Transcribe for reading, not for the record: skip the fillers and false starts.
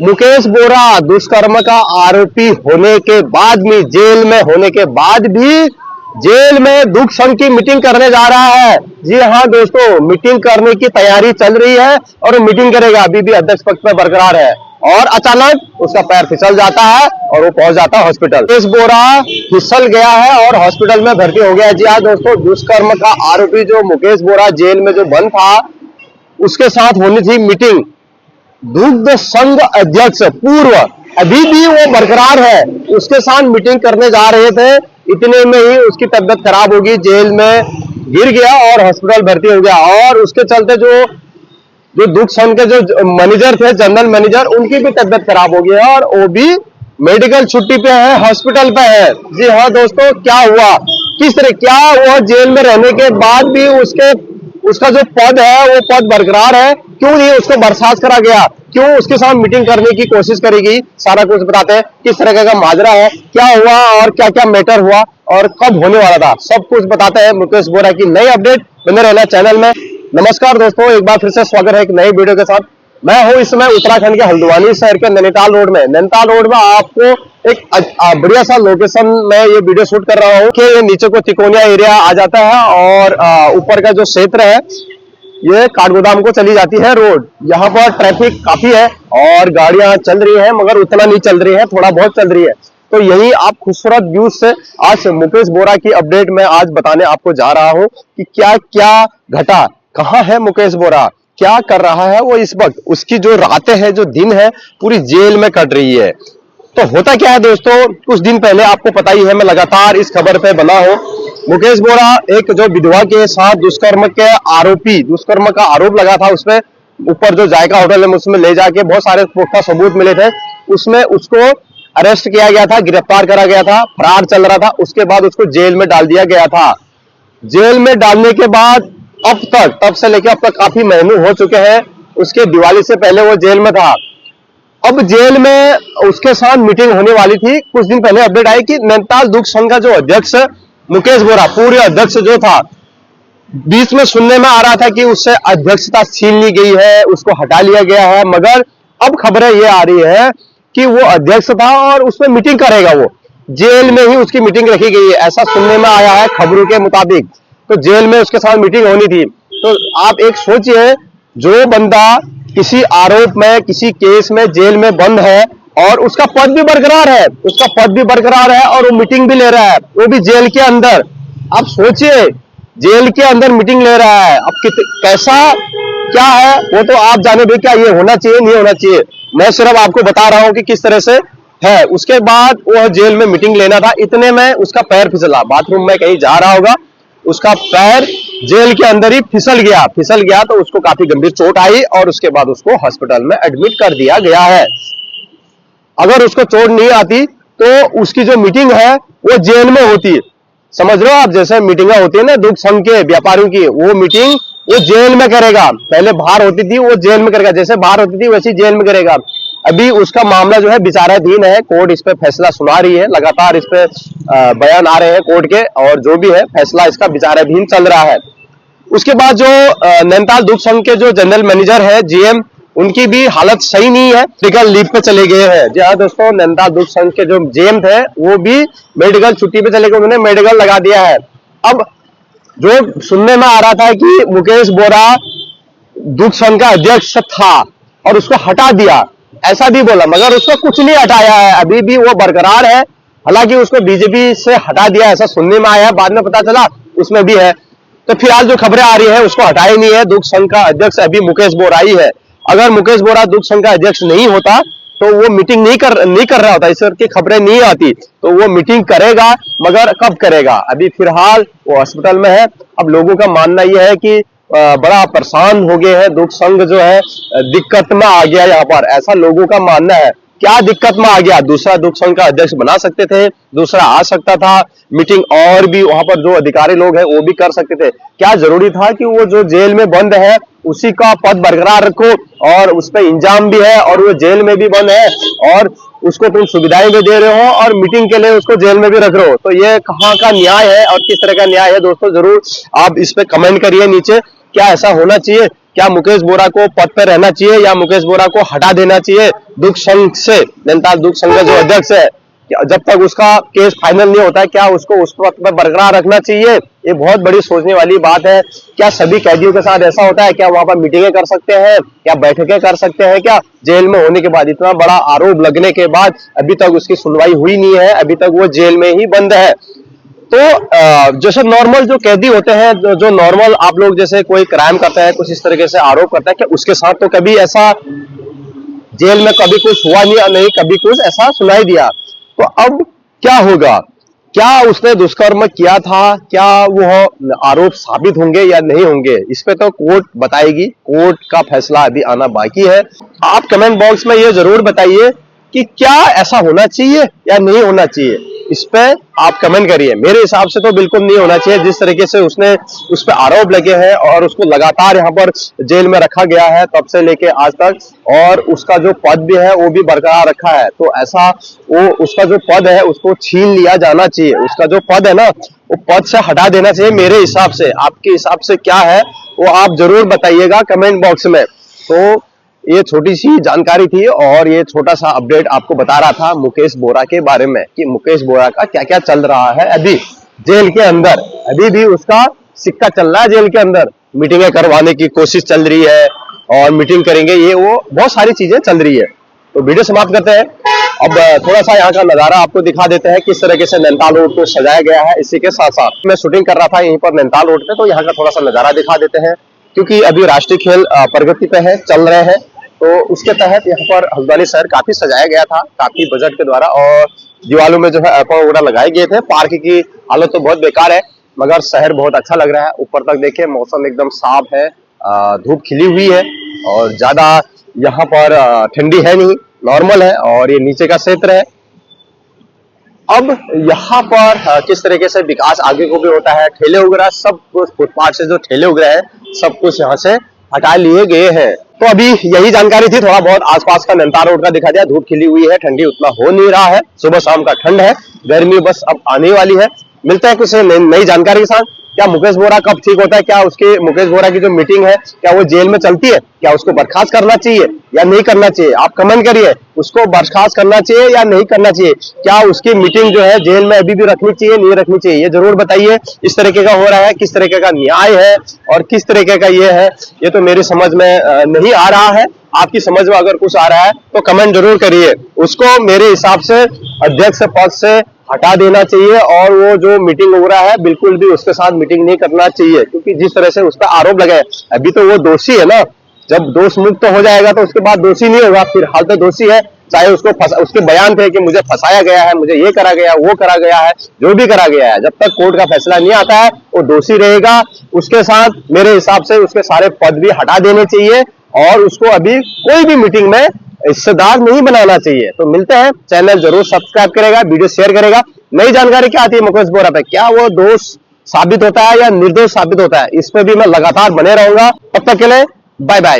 मुकेश बोरा दुष्कर्म का आरोपी होने के बाद भी, जेल में होने के बाद भी जेल में दुख संघ की मीटिंग करने जा रहा है। जी हाँ दोस्तों, मीटिंग करने की तैयारी चल रही है और मीटिंग करेगा। अभी भी अध्यक्ष पद पर बरकरार है और अचानक उसका पैर फिसल जाता है और वो पहुंच जाता है हॉस्पिटल। मुकेश बोरा फिसल गया है और हॉस्पिटल में भर्ती हो गया है। जी हाँ दोस्तों, दुष्कर्म का आरोपी जो मुकेश बोरा जेल में जो बंद था, उसके साथ होनी थी मीटिंग। दुग्ध संघ अध्यक्ष पूर्व अभी भी वो बरकरार है, उसके साथ मीटिंग करने जा रहे थे। इतने में ही उसकी तबीयत खराब होगी, जेल में गिर गया और हॉस्पिटल भर्ती हो गया। और उसके चलते जो दुग्ध संघ के जो मैनेजर थे, जनरल मैनेजर, उनकी भी तबीयत खराब हो गई है और वो भी मेडिकल छुट्टी पे है, हॉस्पिटल पे है। जी हाँ दोस्तों, क्या हुआ, किस तरह, क्या वह जेल में रहने के बाद भी उसका जो पद है वो पद बरकरार है, क्यों नहीं उसको बर्खास्त करा गया, क्यों उसके साथ मीटिंग करने की कोशिश करेगी, सारा कुछ बताते हैं। किस तरह का माजरा है, क्या हुआ और क्या क्या मैटर हुआ और कब होने वाला था, सब कुछ बताते हैं। मुकेश बोरा की नई अपडेट बने रहना चैनल में। नमस्कार दोस्तों, एक बार फिर से स्वागत है एक नई वीडियो के साथ। मैं हूं इस समय उत्तराखंड के हल्द्वानी शहर के नैनीताल रोड में। नैनीताल रोड में आपको एक बढ़िया सा लोकेशन में ये वीडियो शूट कर रहा हूँ कि ये नीचे को तिकोनिया एरिया आ जाता है और ऊपर का जो क्षेत्र है ये काठगोदाम को चली जाती है रोड। यहाँ पर ट्रैफिक काफी है और गाड़ियां चल रही है, मगर उतना नहीं चल रही है, थोड़ा बहुत चल रही है। तो यही आप खूबसूरत व्यू से आज मुकेश बोरा की अपडेट में आज बताने आपको जा रहा हूँ कि क्या क्या घटा, कहाँ है मुकेश बोरा, क्या कर रहा है वो इस वक्त, उसकी जो रातें हैं, जो दिन है, पूरी जेल में कट रही है। तो होता क्या है दोस्तों, कुछ दिन पहले आपको पता ही है, मैं लगातार इस खबर पे बना हूं। मुकेश बोरा एक जो विधवा के साथ दुष्कर्म के आरोपी, दुष्कर्म का आरोप लगा था, उसमें ऊपर जो जायका होटल है उसमें ले जाके बहुत सारे पुख्ता सबूत मिले थे, उसमें उसको अरेस्ट किया गया था, गिरफ्तार करा गया था, फरार चल रहा था। उसके बाद उसको जेल में डाल दिया गया था। जेल में डालने के बाद अब तक, तब से लेकर अब तक काफी महीने हो चुके हैं। उसके दिवाली से पहले वो जेल में था। अब जेल में उसके साथ मीटिंग होने वाली थी। कुछ दिन पहले अपडेट आई कि नैनीताल दुग्ध संघ का जो अध्यक्ष मुकेश बोरा, पूर्व अध्यक्ष जो था, बीच में सुनने में आ रहा था कि उससे अध्यक्षता छीन ली गई है, उसको हटा लिया गया है। मगर अब खबरें ये आ रही है कि वो अध्यक्ष था और उसमें मीटिंग करेगा, वो जेल में ही उसकी मीटिंग रखी गई है, ऐसा सुनने में आया है खबरों के मुताबिक। तो जेल में उसके साथ मीटिंग होनी थी। तो आप एक सोचिए, जो बंदा किसी आरोप में, किसी केस में जेल में बंद है और उसका पद भी बरकरार है, उसका पद भी बरकरार है और वो मीटिंग भी ले रहा है, वो भी जेल के अंदर। आप सोचिए, जेल के अंदर मीटिंग ले रहा है। अब कैसा क्या है वो तो आप जाने भी, क्या ये होना चाहिए, नहीं होना चाहिए। मैं सिर्फ आपको बता रहा हूं कि किस तरह से है। उसके बाद वो जेल में मीटिंग लेना था, इतने में उसका पैर फिसला, बाथरूम में कहीं जा रहा होगा, उसका पैर जेल के अंदर ही फिसल गया तो उसको काफी गंभीर चोट आई और उसके बाद उसको हॉस्पिटल में एडमिट कर दिया गया है। अगर उसको चोट नहीं आती तो उसकी जो मीटिंग है वो जेल में होती, समझ रहे हो आप, जैसे मीटिंग होती है ना दुग्ध संघ के व्यापारियों की, वो मीटिंग वो जेल में करेगा। पहले बाहर होती थी, वो जेल में करेगा, जैसे बाहर होती थी वैसे जेल में करेगा। अभी उसका मामला जो है विचाराधीन है, कोर्ट इस पे फैसला सुना रही है, लगातार इस पे बयान आ रहे हैं कोर्ट के, और जो भी है फैसला इसका विचाराधीन चल रहा है। उसके बाद जो नैनीताल दुग्ध संघ के जो जनरल मैनेजर है, जीएम, उनकी भी हालत सही नहीं है, मेडिकल लीव पे चले गए हैं। जी हाँ दोस्तों, नैनीताल दुग्ध संघ के जो जीएम थे वो भी मेडिकल छुट्टी पे चले गए, उन्होंने मेडिकल लगा दिया है। अब जो सुनने में आ रहा था कि मुकेश बोरा दुग्ध संघ का अध्यक्ष था और उसको हटा दिया, ऐसा भी बोला, मगर उसको कुछ नहीं हटाया है, अभी भी वो बरकरार है। हालांकि उसको बीजेपी से हटा दिया ऐसा सुनने में आया है, बाद में पता चला उसमें भी है। तो फिलहाल जो खबरें आ रही है उसको हटाया नहीं है, दुग्ध संघ का अध्यक्ष अभी मुकेश बोरा ही है। अगर मुकेश बोरा दुग्ध संघ का अध्यक्ष नहीं होता तो वो मीटिंग नहीं कर रहा होता, इस तरह की खबरें नहीं आती। तो वो मीटिंग करेगा, मगर कब करेगा, अभी फिलहाल वो हॉस्पिटल में है। अब लोगों का मानना यह है कि बड़ा परेशान हो गए हैं, दुग्ध संघ जो है दिक्कत में आ गया यहाँ पर, ऐसा लोगों का मानना है। क्या दिक्कत में आ गया, दूसरा दुग्ध संघ का अध्यक्ष बना सकते थे, दूसरा आ सकता था, मीटिंग और भी वहां पर जो अधिकारी लोग हैं वो भी कर सकते थे। क्या जरूरी था कि वो जो जेल में बंद है उसी का पद बरकरार रखो, और उस पर इंजाम भी है और वो जेल में भी बंद है और उसको तुम सुविधाएं भी दे रहे हो और मीटिंग के लिए उसको जेल में भी रख रहे हो। तो ये कहाँ का न्याय है और किस तरह का न्याय है दोस्तों, जरूर आप इस पे कमेंट करिए नीचे। क्या ऐसा होना चाहिए? क्या मुकेश बोरा को पद पर रहना चाहिए या मुकेश बोरा को हटा देना चाहिए दुख संघ से, नैनीताल दुख संघ का जो अध्यक्ष है, जब तक उसका केस फाइनल नहीं होता है क्या उसको उस पद पर बरकरार रखना चाहिए? ये बहुत बड़ी सोचने वाली बात है। क्या सभी कैदियों के साथ ऐसा होता है? क्या वहां पर मीटिंगें कर सकते हैं, क्या बैठकें कर सकते हैं? क्या जेल में होने के बाद, इतना बड़ा आरोप लगने के बाद अभी तक उसकी सुनवाई हुई नहीं है, अभी तक वो जेल में ही बंद है। तो जैसे नॉर्मल जो कैदी होते हैं, जो नॉर्मल आप लोग जैसे कोई क्राइम करता है, कुछ इस तरीके से आरोप करता है, क्या उसके साथ तो कभी ऐसा जेल में कभी कुछ हुआ नहीं, और नहीं कभी कुछ ऐसा सुनाई दिया? तो अब क्या होगा? क्या उसने दुष्कर्म किया था? क्या वो आरोप साबित होंगे या नहीं होंगे? इस पे तो कोर्ट बताएगी, कोर्ट का फैसला अभी आना बाकी है। आप कमेंट बॉक्स में ये जरूर बताइए कि क्या ऐसा होना चाहिए या नहीं होना चाहिए। इस पे आप कमेंट करिए। मेरे हिसाब से तो बिल्कुल नहीं होना चाहिए। जिस तरीके से उसने उस पे आरोप लगे हैं और उसको लगातार यहाँ पर जेल में रखा गया है तब से लेके आज तक, और उसका जो पद भी है वो भी बरकरार रखा है, तो ऐसा वो उसका जो पद है उसको छीन लिया जाना चाहिए। उसका जो पद है ना, वो पद से हटा देना चाहिए मेरे हिसाब से। आपके हिसाब से क्या है वो आप जरूर बताइएगा कमेंट बॉक्स में। तो ये छोटी सी जानकारी थी और ये छोटा सा अपडेट आपको बता रहा था मुकेश बोरा के बारे में कि मुकेश बोरा का क्या क्या चल रहा है अभी जेल के अंदर। अभी भी उसका सिक्का चल रहा है जेल के अंदर। मीटिंगें करवाने की कोशिश चल रही है और मीटिंग करेंगे, ये वो बहुत सारी चीजें चल रही है। तो वीडियो समाप्त करते हैं। अब थोड़ा सा यहाँ का नजारा आपको दिखा देते हैं किस तरीके से नैनीताल रोड को सजाया गया है। इसी के साथ साथ मैं शूटिंग कर रहा था यहीं पर नैनीताल रोड पे, तो यहाँ का थोड़ा सा नजारा दिखा देते हैं क्योंकि अभी राष्ट्रीय खेल प्रगति पे है, चल रहे हैं। तो उसके तहत यहाँ पर हल्द्वानी शहर काफी सजाया गया था, काफी बजट के द्वारा, और दीवालों में जो है अर्पण वगैरह लगाए गए थे। पार्क की हालत तो बहुत बेकार है मगर शहर बहुत अच्छा लग रहा है। ऊपर तक देखिए मौसम एकदम साफ है, धूप खिली हुई है और ज्यादा यहाँ पर ठंडी है नहीं, नॉर्मल है। और ये नीचे का क्षेत्र है। अब यहाँ पर किस तरीके से विकास आगे को भी होता है, ठेले वगैरह सब कुछ, फुटपाथ से जो ठेले वगैरह है सब कुछ यहाँ से हटा लिए गए हैं। तो अभी यही जानकारी थी, थोड़ा बहुत आसपास का नैनीताल रोड का दिखा दिया। धूप खिली हुई है, ठंडी उतना हो नहीं रहा है, सुबह शाम का ठंड है, गर्मी बस अब आने वाली है। मिलते हैं कुछ नई जानकारी के साथ। क्या मुकेश बोरा कब ठीक होता है? क्या उसके मुकेश बोरा की जो मीटिंग है क्या वो जेल में चलती है? क्या उसको बर्खास्त करना चाहिए या नहीं करना चाहिए? आप कमेंट करिए, उसको बर्खास्त करना चाहिए या नहीं करना चाहिए? क्या उसकी मीटिंग जो है जेल में अभी भी रखनी चाहिए, नहीं रखनी चाहिए? ये जरूर बताइए। इस तरीके का हो रहा है, किस तरीके का न्याय है और किस तरीके का ये है, ये तो मेरी समझ में नहीं आ रहा है। आपकी समझ में अगर कुछ आ रहा है तो कमेंट जरूर करिए। उसको मेरे हिसाब से अध्यक्ष पद से हटा देना चाहिए और वो जो मीटिंग हो रहा है बिल्कुल भी उसके साथ मीटिंग नहीं करना चाहिए, क्योंकि जिस तरह से उस पर आरोप लगे, अभी तो वो दोषी है ना। जब दोष मुक्त हो जाएगा तो उसके बाद दोषी नहीं होगा, फिलहाल तो दोषी है। चाहे उसके बयान थे कि मुझे फंसाया गया है, मुझे ये करा गया, वो करा गया है, जो भी करा गया है, जब तक कोर्ट का फैसला नहीं आता है वो दोषी रहेगा। उसके साथ मेरे हिसाब से उसके सारे पद भी हटा देने चाहिए और उसको अभी कोई भी मीटिंग में हिस्सेदार नहीं बनाना चाहिए। तो मिलते हैं, चैनल जरूर सब्सक्राइब करेगा, वीडियो शेयर करेगा। नई जानकारी क्या आती है मुकेश बोरा पे, क्या वो दोष साबित होता है या निर्दोष साबित होता है, इस पे भी मैं लगातार बने रहूंगा। तब तक के लिए बाय बाय।